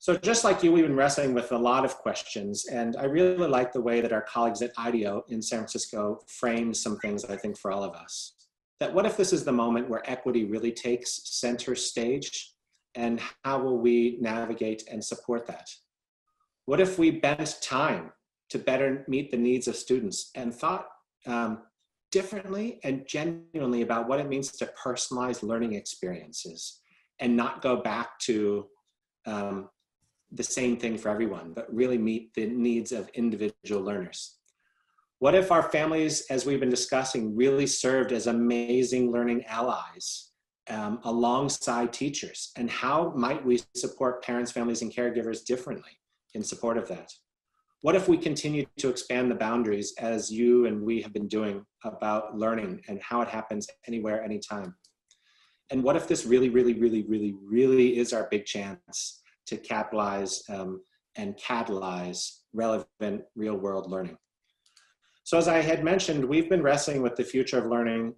So just like you, we've been wrestling with a lot of questions, and I really like the way that our colleagues at IDEO in San Francisco frame some things, I think, for all of us. That what if this is the moment where equity really takes center stage, and how will we navigate and support that? What if we bent time to better meet the needs of students and thought differently and genuinely about what it means to personalize learning experiences and not go back to the same thing for everyone, but really meet the needs of individual learners? What if our families, as we've been discussing, really served as amazing learning allies alongside teachers? And how might we support parents, families, and caregivers differently in support of that? What if we continue to expand the boundaries, as you and we have been doing, about learning and how it happens anywhere, anytime? And what if this really, really, really, really, really is our big chance to capitalize and catalyze relevant real-world learning? So as I had mentioned, we've been wrestling with the future of learning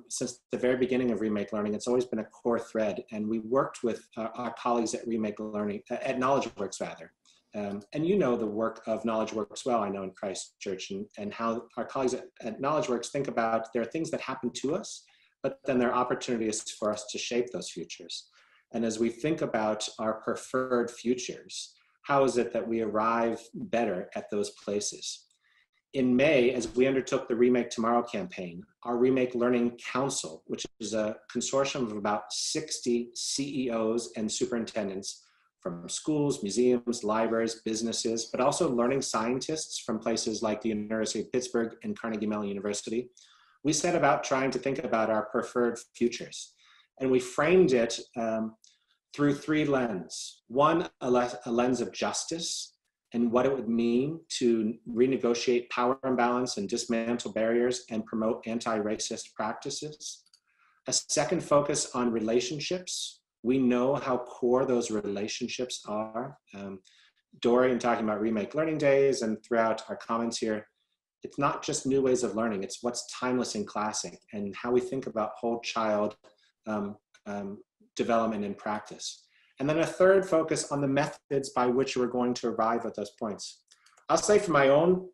since the very beginning of Remake Learning. It's always been a core thread, and we worked with our colleagues at Remake Learning, at KnowledgeWorks rather. And you know the work of KnowledgeWorks well, I know, in Christchurch, and how our colleagues at KnowledgeWorks think about there are things that happen to us, but then there are opportunities for us to shape those futures. And as we think about our preferred futures, how is it that we arrive better at those places? In May, as we undertook the Remake Tomorrow campaign, our Remake Learning Council, which is a consortium of about 60 CEOs and superintendents from schools, museums, libraries, businesses, but also learning scientists from places like the University of Pittsburgh and Carnegie Mellon University, we set about trying to think about our preferred futures. And we framed it through three lenses. One, a lens of justice and what it would mean to renegotiate power imbalance and dismantle barriers and promote anti-racist practices. A second, focus on relationships. We know how core those relationships are. Dorie, in talking about Remake Learning Days and throughout our comments here, it's not just new ways of learning, it's what's timeless and classic, and how we think about whole child development and practice. And then a third, focus on the methods by which we're going to arrive at those points. I'll say for my own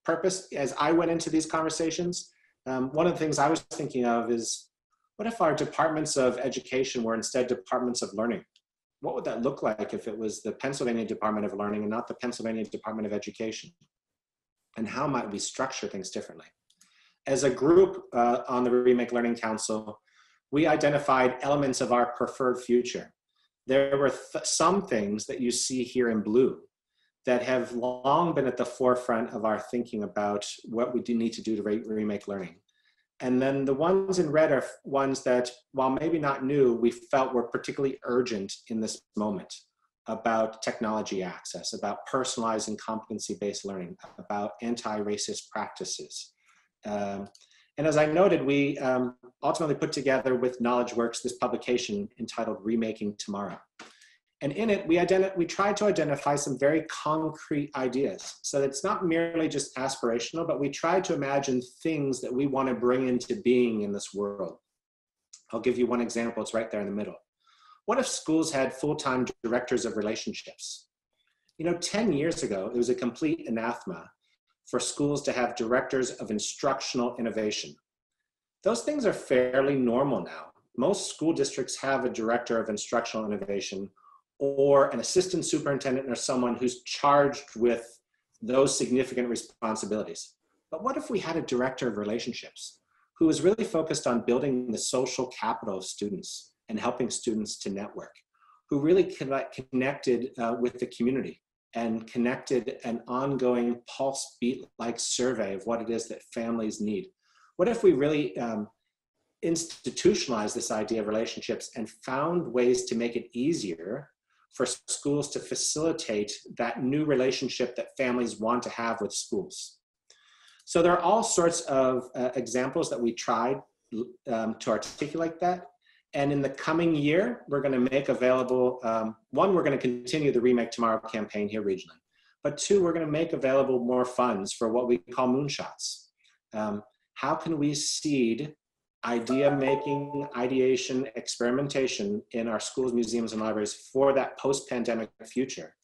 purpose, as I went into these conversations, one of the things I was thinking of is, what if our departments of education were instead departments of learning? What would that look like if it was the Pennsylvania Department of Learning and not the Pennsylvania Department of Education? And how might we structure things differently? As a group on the Remake Learning Council, we identified elements of our preferred future. There were some things that you see here in blue that have long been at the forefront of our thinking about what we do need to do to remake learning. And then the ones in red are ones that, while maybe not new, we felt were particularly urgent in this moment, about technology access, about personalized and competency-based learning, about anti-racist practices. And as I noted, we ultimately put together with KnowledgeWorks this publication entitled Remaking Tomorrow. And in it, we tried to identify some very concrete ideas. So it's not merely just aspirational, but we tried to imagine things that we want to bring into being in this world. I'll give you one example, it's right there in the middle. What if schools had full-time directors of relationships? You know, 10 years ago, it was a complete anathema for schools to have directors of instructional innovation. Those things are fairly normal now. Most school districts have a director of instructional innovation or an assistant superintendent or someone who's charged with those significant responsibilities. But what if we had a director of relationships who was really focused on building the social capital of students and helping students to network, who really connected with the community and connected an ongoing pulse beat-like survey of what it is that families need? What if we really institutionalized this idea of relationships and found ways to make it easier for schools to facilitate that new relationship that families want to have with schools? So there are all sorts of examples that we tried to articulate that. And in the coming year, we're going to make available, one, we're going to continue the Remake Tomorrow campaign here regionally. But two, we're going to make available more funds for what we call moonshots. How can we seed idea making, ideation, experimentation in our schools, museums, and libraries for that post-pandemic future.